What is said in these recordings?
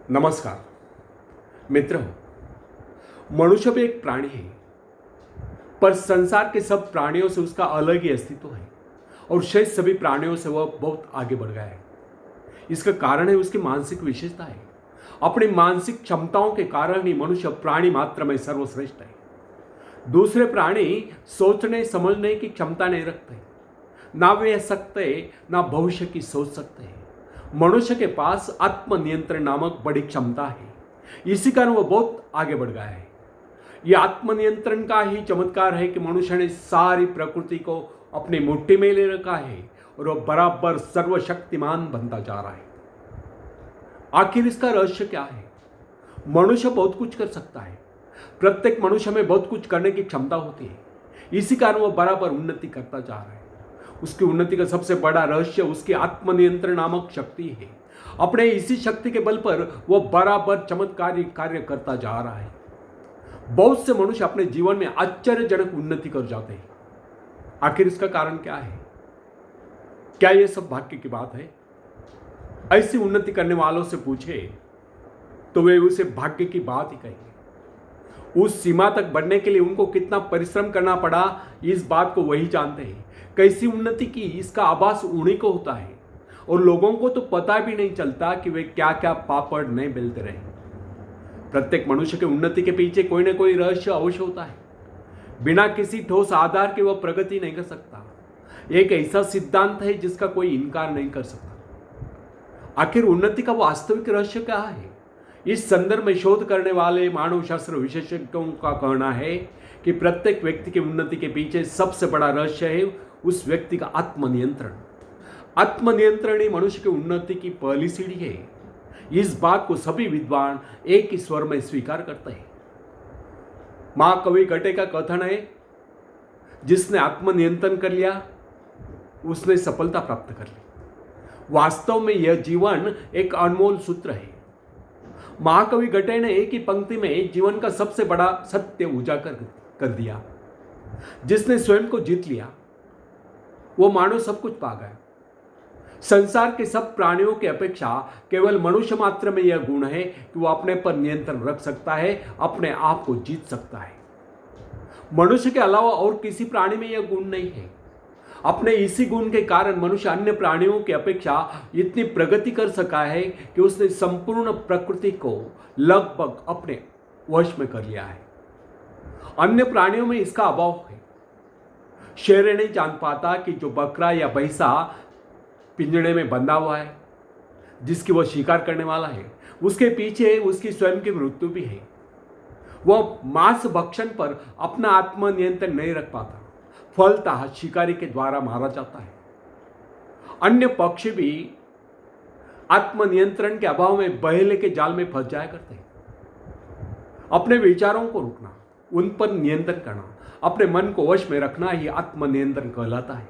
नमस्कार मित्रों, मनुष्य भी एक प्राणी है, पर संसार के सब प्राणियों से उसका अलग ही अस्तित्व है और शेष सभी प्राणियों से वह बहुत आगे बढ़ गया है। इसका कारण है उसकी मानसिक विशेषता है। अपनी मानसिक क्षमताओं के कारण ही मनुष्य प्राणी मात्र में सर्वश्रेष्ठ है। दूसरे प्राणी सोचने समझने की क्षमता नहीं रखते, ना वे सकते ना भविष्य की सोच सकते हैं। मनुष्य के पास आत्मनियंत्रण नामक बड़ी क्षमता है, इसी कारण वह बहुत आगे बढ़ गया है। यह आत्मनियंत्रण का ही चमत्कार है कि मनुष्य ने सारी प्रकृति को अपनी मुट्ठी में ले रखा है और वह बराबर सर्वशक्तिमान बनता जा रहा है। आखिर इसका रहस्य क्या है? मनुष्य बहुत कुछ कर सकता है। प्रत्येक मनुष्य में बहुत कुछ करने की क्षमता होती है, इसी कारण वह बराबर उन्नति करता जा रहा है। उसकी उन्नति का सबसे बड़ा रहस्य उसकी आत्मनियंत्रण नामक शक्ति है। अपने इसी शक्ति के बल पर वह बराबर चमत्कारी कार्य करता जा रहा है। बहुत से मनुष्य अपने जीवन में आश्चर्यजनक उन्नति कर जाते हैं। आखिर इसका कारण क्या है? क्या यह सब भाग्य की बात है? ऐसी उन्नति करने वालों से पूछे तो वे उसे भाग्य की बात ही कहेंगे। उस सीमा तक बढ़ने के लिए उनको कितना परिश्रम करना पड़ा, इस बात को वही जानते हैं। कैसी उन्नति की, इसका आभास उन्हीं को होता है और लोगों को तो पता भी नहीं चलता कि वे क्या क्या पापड़ नहीं बेलते रहे। प्रत्येक मनुष्य के उन्नति के पीछे कोई ना कोई रहस्य अवश्य होता है। बिना किसी ठोस आधार के वह प्रगति नहीं कर सकता। एक ऐसा सिद्धांत है जिसका कोई इनकार नहीं कर सकता। आखिर उन्नति का वास्तविक रहस्य क्या है? इस संदर्भ में शोध करने वाले मानव शास्त्र विशेषज्ञों का कहना है कि प्रत्येक व्यक्ति की उन्नति के पीछे सबसे बड़ा रहस्य है उस व्यक्ति का आत्मनियंत्रण। आत्मनियंत्रण ही मनुष्य की उन्नति की पहली सीढ़ी है। इस बात को सभी विद्वान एक ही स्वर में स्वीकार करते हैं। महाकवि गटे का कथन है, जिसने आत्मनियंत्रण कर लिया उसने सफलता प्राप्त कर ली। वास्तव में यह जीवन एक अनमोल सूत्र है। महाकवि गटे ने एक ही पंक्ति में जीवन का सबसे बड़ा सत्य उजागर कर दिया। जिसने स्वयं को जीत लिया वो मानो सब कुछ पा गया। संसार के सब प्राणियों की अपेक्षा केवल मनुष्य मात्र में यह गुण है कि वो अपने पर नियंत्रण रख सकता है, अपने आप को जीत सकता है। मनुष्य के अलावा और किसी प्राणी में यह गुण नहीं है। अपने इसी गुण के कारण मनुष्य अन्य प्राणियों की अपेक्षा इतनी प्रगति कर सका है कि उसने संपूर्ण प्रकृति को लगभग अपने वश में कर लिया है। अन्य प्राणियों में इसका अभाव है। शेर नहीं जान पाता कि जो बकरा या भैंसा पिंजड़े में बंधा हुआ है, जिसकी वह शिकार करने वाला है, उसके पीछे उसकी स्वयं की मृत्यु भी है। वह मांस भक्षण पर अपना आत्मनियंत्रण नहीं रख पाता, फलतः शिकारी के द्वारा मारा जाता है। अन्य पक्षी भी आत्मनियंत्रण के अभाव में बहेले के जाल में फंस जाया करते हैं। अपने विचारों को रोकना, उन पर नियंत्रण करना, अपने मन को वश में रखना ही आत्मनियंत्रण कहलाता है।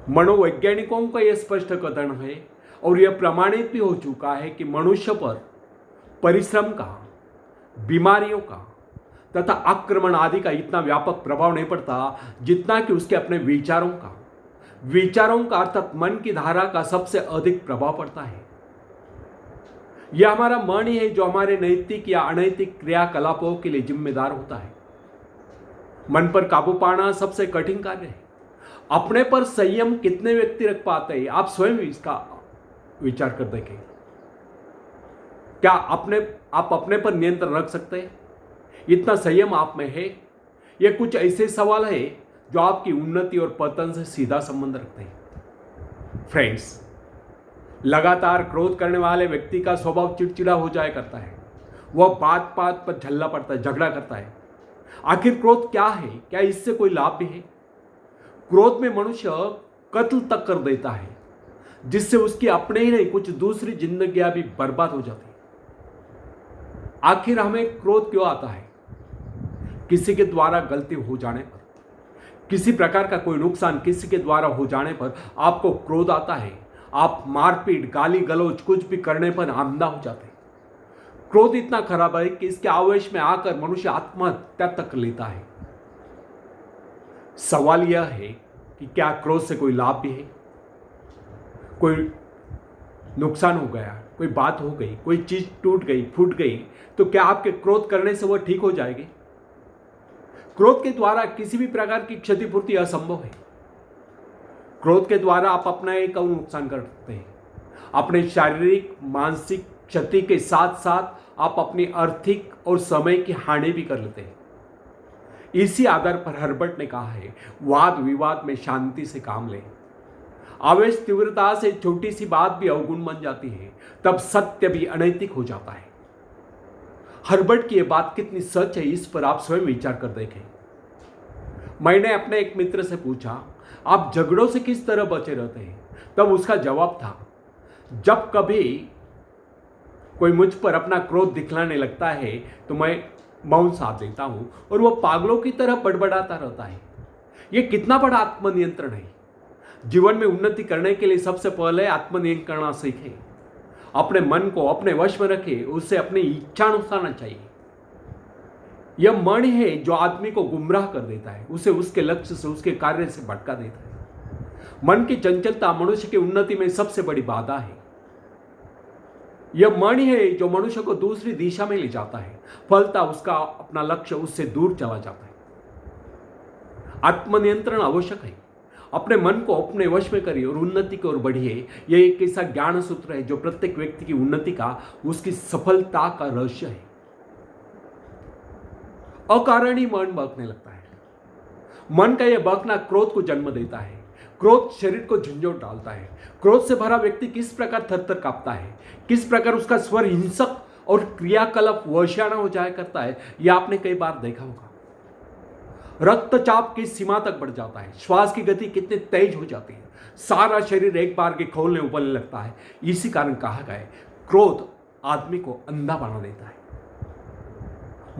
मनोवैज्ञानिकों का यह स्पष्ट कथन है और यह प्रमाणित भी हो चुका है कि मनुष्य पर परिश्रम का, बीमारियों का तथा आक्रमण आदि का इतना व्यापक प्रभाव नहीं पड़ता जितना कि उसके अपने विचारों का अर्थात मन की धारा का सबसे अधिक प्रभाव पड़ता है। यह हमारा मन ही है जो हमारे नैतिक या अनैतिक क्रियाकलापों के लिए जिम्मेदार होता है। मन पर काबू पाना सबसे कठिन कार्य है। अपने पर संयम कितने व्यक्ति रख पाते हैं, आप स्वयं इसका विचार कर देखें। क्या आप अपने पर नियंत्रण रख सकते हैं? इतना संयम आप में है? यह कुछ ऐसे सवाल है जो आपकी उन्नति और पतन से सीधा संबंध रखते हैं। फ्रेंड्स, लगातार क्रोध करने वाले व्यक्ति का स्वभाव चिड़चिड़ा हो जाया करता है। वह बात बात पर झल्ला पड़ता है, झगड़ा करता है। आखिर क्रोध क्या है? क्या इससे कोई लाभ भी है? क्रोध में मनुष्य कत्ल तक कर देता है, जिससे उसकी अपने ही नहीं कुछ दूसरी जिंदगियां भी बर्बाद हो जाती है। आखिर हमें क्रोध क्यों आता है? किसी के द्वारा गलती हो जाने पर, किसी प्रकार का कोई नुकसान किसी के द्वारा हो जाने पर आपको क्रोध आता है। आप मारपीट, गाली गलौज कुछ भी करने पर आमदा हो जाते हैं। क्रोध इतना खराब है कि इसके आवेश में आकर मनुष्य आत्महत्या तक लेता है। सवाल यह है कि क्या क्रोध से कोई लाभ भी है? कोई नुकसान हो गया कोई बात हो गई, कोई चीज टूट गई, फूट गई, तो क्या आपके क्रोध करने से वह ठीक हो जाएगी? क्रोध के द्वारा किसी भी प्रकार की क्षतिपूर्ति असंभव है। क्रोध के द्वारा आप अपना एक और नुकसान करते हैं। अपने शारीरिक मानसिक क्षति के साथ साथ आप अपनी आर्थिक और समय की हानि भी कर लेते हैं। इसी आधार पर हर्बर्ट ने कहा है, वाद विवाद में शांति से काम लें। आवेश तीव्रता से छोटी सी बात भी अवगुण बन जाती है, तब सत्य भी अनैतिक हो जाता है। हर्बर्ट की यह बात कितनी सच है, इस पर आप स्वयं विचार कर देखें। मैंने अपने एक मित्र से पूछा, आप झगड़ों से किस तरह बचे रहते हैं? तब उसका जवाब था, जब कभी कोई मुझ पर अपना क्रोध दिखलाने लगता है तो मैं मौन साध लेता हूं और वह पागलों की तरह बड़बड़ाता रहता है। यह कितना बड़ा आत्मनियंत्रण है। जीवन में उन्नति करने के लिए सबसे पहले आत्मनियंत्रण करना सीखें। अपने मन को अपने वश में रखें, उससे अपनी इच्छा अनुसार चाहिए। यह मन है जो आदमी को गुमराह कर देता है, उसे उसके लक्ष्य से, उसके कार्य से भटका देता है। मन की चंचलता मनुष्य की उन्नति में सबसे बड़ी बाधा है। यह मन है जो मनुष्य को दूसरी दिशा में ले जाता है, फलता उसका अपना लक्ष्य उससे दूर चला जाता है। आत्मनियंत्रण आवश्यक है। अपने मन को अपने वश में करिए और उन्नति की ओर बढ़िए। यह एक ऐसा ज्ञान सूत्र है जो प्रत्येक व्यक्ति की उन्नति का, उसकी सफलता का रहस्य है। अकारण ही मन बहकने लगता है। मन का यह बहकना क्रोध को जन्म देता है। क्रोध शरीर को झंझोट डालता है। क्रोध से भरा व्यक्ति किस प्रकार थरथर कांपता है, किस प्रकार उसका स्वर हिंसक और क्रियाकलाप वशियाना हो जाया करता है, यह आपने कई बार देखा होगा। रक्तचाप की सीमा तक बढ़ जाता है। श्वास की गति कितनी तेज हो जाती है। सारा शरीर एक बार के खोलने उबलने लगता है। इसी कारण कहा गया है, क्रोध आदमी को अंधा बना देता है।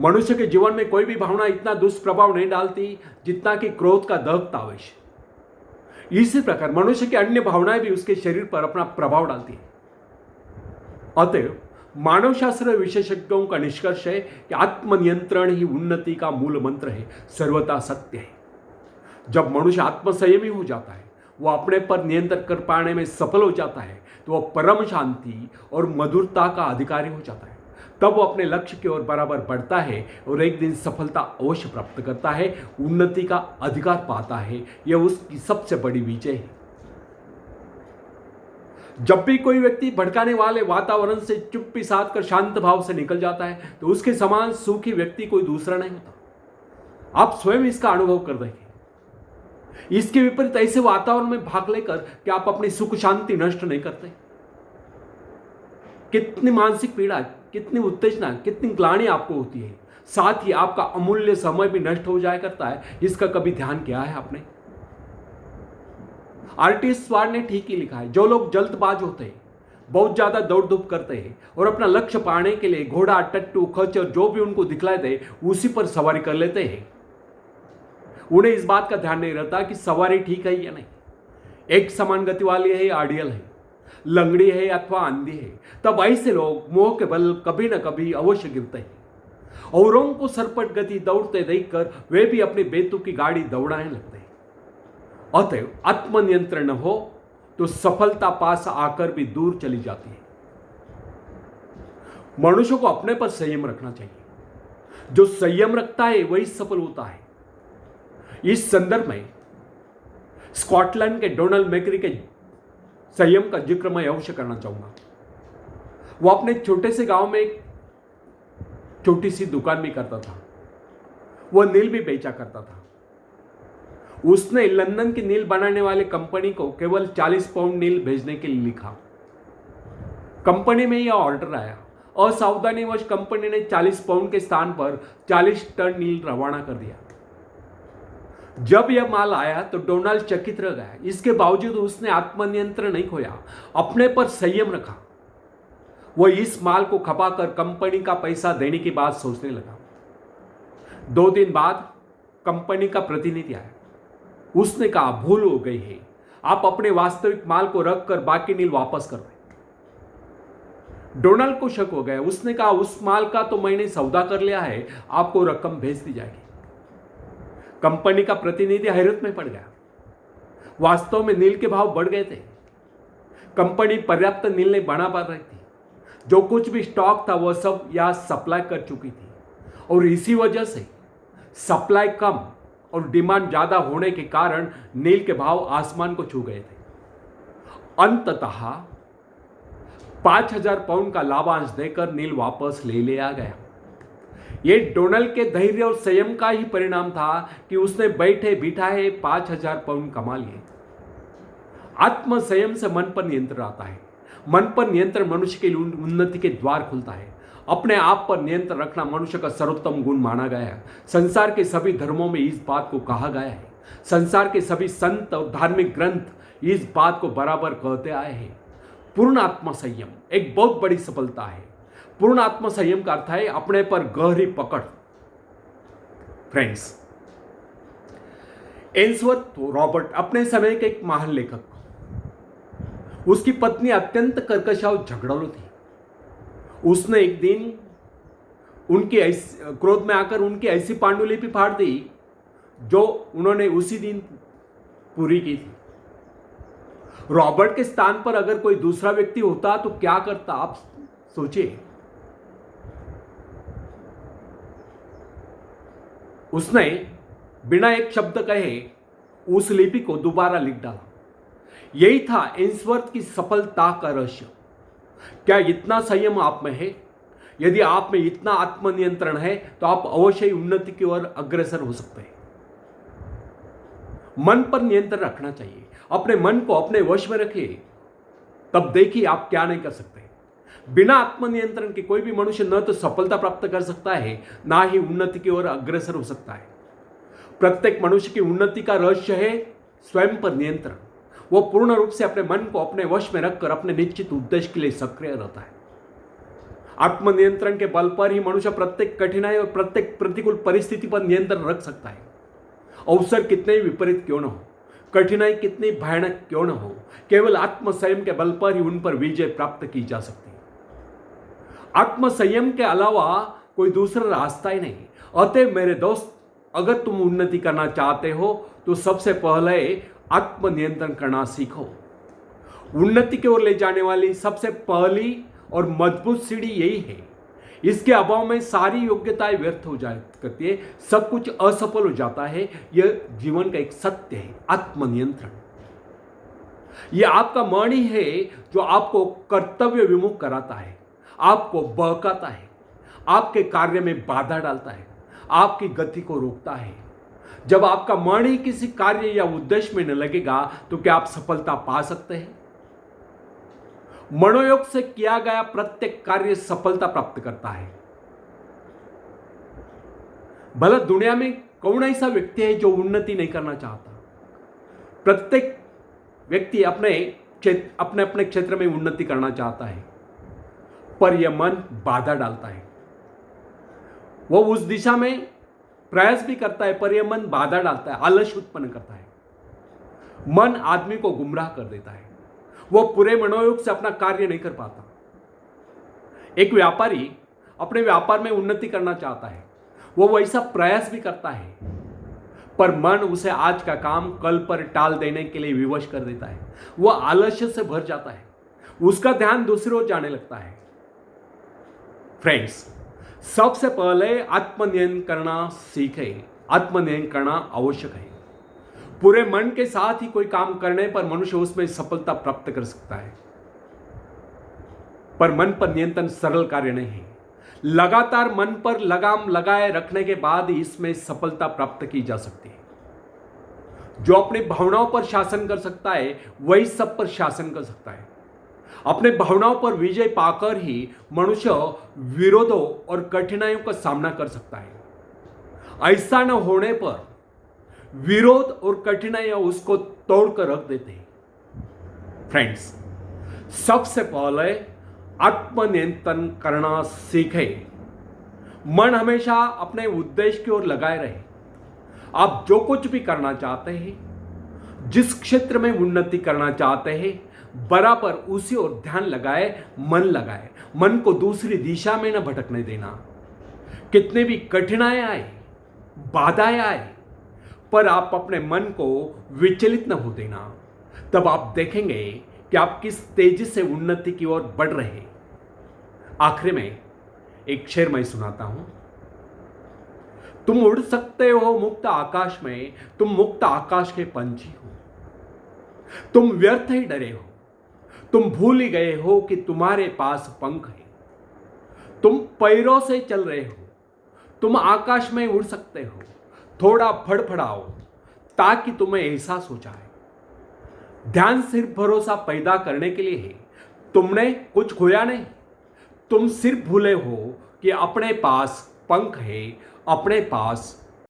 मनुष्य के जीवन में कोई भी भावना इतना दुष्प्रभाव नहीं डालती जितना कि क्रोध का दहकता आवेश। इसी प्रकार मनुष्य की अन्य भावनाएं भी उसके शरीर पर अपना प्रभाव डालती है। अतएव मानव शास्त्र विशेषज्ञों का निष्कर्ष है कि आत्मनियंत्रण ही उन्नति का मूल मंत्र है, सर्वथा सत्य है। जब मनुष्य आत्मसंयमी हो जाता है, वह अपने पर नियंत्रण कर पाने में सफल हो जाता है, तो वह परम शांति और मधुरता का अधिकारी हो जाता है। तब वो अपने लक्ष्य की ओर बराबर बढ़ता है और एक दिन सफलता अवश्य प्राप्त करता है, उन्नति का अधिकार पाता है। यह उसकी सबसे बड़ी विजय है। जब भी कोई व्यक्ति भड़काने वाले वातावरण से चुप्पी साध कर शांत भाव से निकल जाता है, तो उसके समान सुखी व्यक्ति कोई दूसरा नहीं होता। आप स्वयं इसका अनुभव कर देखें। इसके विपरीत ऐसे वातावरण में भाग लेकर कि आप अपनी सुख शांति नष्ट नहीं करते। कितनी मानसिक पीड़ा, कितनी उत्तेजना, कितनी ग्लानि आपको होती है। साथ ही आपका अमूल्य समय भी नष्ट हो जाया करता है। इसका कभी ध्यान किया है आपने? आर्टिस्ट स्वार ने ठीक ही लिखा है, जो लोग जल्दबाज होते हैं, बहुत ज्यादा दौड़ धूप करते हैं और अपना लक्ष्य पाने के लिए घोड़ा, टट्टू, खच्चर जो भी उनको दिखलाए दे उसी पर सवारी कर लेते हैं। उन्हें इस बात का ध्यान नहीं रहता कि सवारी ठीक है या नहीं, एक समान गति वाली है या आइडियल है, लंगड़ी है अथवा अंधी है। तब ऐसे लोग मोह के बल कभी न कभी अवश्य गिरते हैं। औरों को सरपट गति दौड़ते देखकर वे भी अपनी बेतुकी गाड़ी दौड़ाने लगते हैं। अतएव आत्मनियंत्रण न हो तो सफलता पास आकर भी दूर चली जाती है। मनुष्य को अपने पर संयम रखना चाहिए। जो संयम रखता है वही सफल होता है। इस संदर्भ में स्कॉटलैंड के डोनाल्ड मैकरी के संयम का जिक्र मैं अवश्य करना चाहूंगा। वो अपने छोटे से गांव में एक छोटी सी दुकान भी करता था। वह नील भी बेचा करता था। उसने लंदन की नील बनाने वाले कंपनी को केवल 40 पाउंड नील भेजने के लिए लिखा। कंपनी में यह ऑर्डर आया। असावधानीवश कंपनी ने 40 पाउंड के स्थान पर 40 टन नील रवाना कर दिया। जब यह माल आया तो डोनाल्ड चकित रह गया। इसके बावजूद उसने आत्मनियंत्रण नहीं खोया, अपने पर संयम रखा। वह इस माल को खपाकर कंपनी का पैसा देने की बात सोचने लगा। 2 दिन बाद कंपनी का प्रतिनिधि आया। उसने कहा, भूल हो गई है, आप अपने वास्तविक माल को रखकर बाकी नील वापस कर दें। डोनाल्ड को शक हो गया। उसने कहा, उस माल का तो मैंने सौदा कर लिया है, आपको रकम भेज दी जाएगी। कंपनी का प्रतिनिधि हैरत में पड़ गया। वास्तव में नील के भाव बढ़ गए थे। कंपनी पर्याप्त नील नहीं बना पा रही थी। जो कुछ भी स्टॉक था वह सब यहां सप्लाई कर चुकी थी और इसी वजह से सप्लाई कम और डिमांड ज्यादा होने के कारण नील के भाव आसमान को छू गए थे। अंततः 5,000 पाउंड का लाभांश देकर नील वापस ले लिया गया। यह डोनाल्ड के धैर्य और संयम का ही परिणाम था कि उसने बैठे बिठाए 5,000 पाउंड कमा लिए। आत्म संयम से मन पर नियंत्रण आता है। मन पर नियंत्रण मनुष्य के लिए उन्नति के द्वार खुलता है। अपने आप पर नियंत्रण रखना मनुष्य का सर्वोत्तम गुण माना गया है। संसार के सभी धर्मों में इस बात को कहा गया है। संसार के सभी संत और धार्मिक ग्रंथ इस बात को बराबर कहते आए हैं। पूर्ण आत्म संयम एक बहुत बड़ी सफलता है। पूर्ण आत्म संयम का अर्थ है अपने पर गहरी पकड़। फ्रेंड्स, एंसवर्थ रॉबर्ट अपने समय के एक महान लेखक, उसकी पत्नी अत्यंत कर्कश और झगड़ालू थी। उसने एक दिन उनकी क्रोध में आकर उनकी ऐसी पांडुलिपि फाड़ दी जो उन्होंने उसी दिन पूरी की थी। रॉबर्ट के स्थान पर अगर कोई दूसरा व्यक्ति होता तो क्या करता, आप सोचिए। उसने बिना एक शब्द कहे उस लिपि को दोबारा लिख डाला। यही था एंसवर्थ की सफलता का रहस्य। क्या इतना संयम आप में है? यदि आप में इतना आत्मनियंत्रण है तो आप अवश्य ही उन्नति की ओर अग्रसर हो सकते हैं। मन पर नियंत्रण रखना चाहिए। अपने मन को अपने वश में रखिए, तब देखिए आप क्या नहीं कर सकते। बिना आत्मनियंत्रण के कोई भी मनुष्य न तो सफलता प्राप्त कर सकता है, ना ही उन्नति की ओर अग्रसर हो सकता है। प्रत्येक मनुष्य की उन्नति का रहस्य है स्वयं पर नियंत्रण। वो पूर्ण रूप से अपने मन को अपने वश में रखकर अपने निश्चित उद्देश्य के लिए सक्रिय रहता है। आत्मनियंत्रण के बल पर ही मनुष्य प्रत्येक कठिनाई और प्रत्येक प्रतिकूल परिस्थिति पर नियंत्रण रख सकता है। अवसर कितने ही विपरीत क्यों न हो, कठिनाई कितनी भयानक क्यों न हो, केवल आत्म संयम के बल पर ही उन पर विजय प्राप्त की जा सकती है। आत्म संयम के अलावा कोई दूसरा रास्ता ही नहीं। अतः मेरे दोस्त, अगर तुम उन्नति करना चाहते हो तो सबसे पहले आत्मनियंत्रण करना सीखो। उन्नति की ओर ले जाने वाली सबसे पहली और मजबूत सीढ़ी यही है। इसके अभाव में सारी योग्यताएं व्यर्थ हो करती है, सब कुछ असफल हो जाता है। यह जीवन का एक सत्य है। आत्मनियंत्रण यह आपका मन ही है जो आपको कर्तव्य विमुख कराता है, आपको बहकाता है, आपके कार्य में बाधा डालता है, आपकी गति को रोकता है। जब आपका मन ही किसी कार्य या उद्देश्य में न लगेगा तो क्या आप सफलता पा सकते हैं? मनोयोग से किया गया प्रत्येक कार्य सफलता प्राप्त करता है। भला दुनिया में कौन ऐसा व्यक्ति है जो उन्नति नहीं करना चाहता? प्रत्येक व्यक्ति अपने अपने क्षेत्र में उन्नति करना चाहता है, पर यह मन बाधा डालता है। वो उस दिशा में प्रयास भी करता है, पर यह मन बाधा डालता है, आलस्य उत्पन्न करता है। मन आदमी को गुमराह कर देता है। वो पूरे मनोयोग से अपना कार्य नहीं कर पाता। एक व्यापारी अपने व्यापार में उन्नति करना चाहता है, वो वैसा प्रयास भी करता है, पर मन उसे आज का काम कल पर टाल देने के लिए विवश कर देता है। वो आलस्य से भर जाता है, उसका ध्यान दूसरी ओर जाने लगता है। फ्रेंड्स, सबसे पहले आत्मनियंत्रण करना सीखे। आत्मनियंत्रण करना आवश्यक है। पूरे मन के साथ ही कोई काम करने पर मनुष्य उसमें सफलता प्राप्त कर सकता है, पर मन पर नियंत्रण सरल कार्य नहीं है। लगातार मन पर लगाम लगाए रखने के बाद ही इसमें सफलता प्राप्त की जा सकती है। जो अपनी भावनाओं पर शासन कर सकता है वही सब पर शासन कर सकता है। अपने भावनाओं पर विजय पाकर ही मनुष्य विरोधों और कठिनाइयों का सामना कर सकता है। ऐसा न होने पर विरोध और कठिनाइयां उसको तोड़कर रख देते हैं। फ्रेंड्स, सबसे पहले आत्मनियंत्रण करना सीखे। मन हमेशा अपने उद्देश्य की ओर लगाए रहे। आप जो कुछ भी करना चाहते हैं, जिस क्षेत्र में उन्नति करना चाहते हैं, बराबर उसी ओर ध्यान लगाए, मन लगाए। मन को दूसरी दिशा में न भटकने देना। कितने भी कठिनाइयां आए, बाधाएं आए, पर आप अपने मन को विचलित न हो देना। तब आप देखेंगे कि आप किस तेजी से उन्नति की ओर बढ़ रहे हैं। आखिर में एक शेर मैं सुनाता हूं। तुम उड़ सकते हो मुक्त आकाश में, तुम मुक्त आकाश के पंछी हो। तुम व्यर्थ ही डरे हो, तुम भूल ही गए हो कि तुम्हारे पास पंख है। तुम पैरों से चल रहे हो, तुम आकाश में उड़ सकते हो। थोड़ा फड़फड़ाओ ताकि तुम्हें एहसास हो जाए। ध्यान सिर्फ भरोसा पैदा करने के लिए है, तुमने कुछ खोया नहीं। तुम सिर्फ भूले हो कि अपने पास पंख है, अपने पास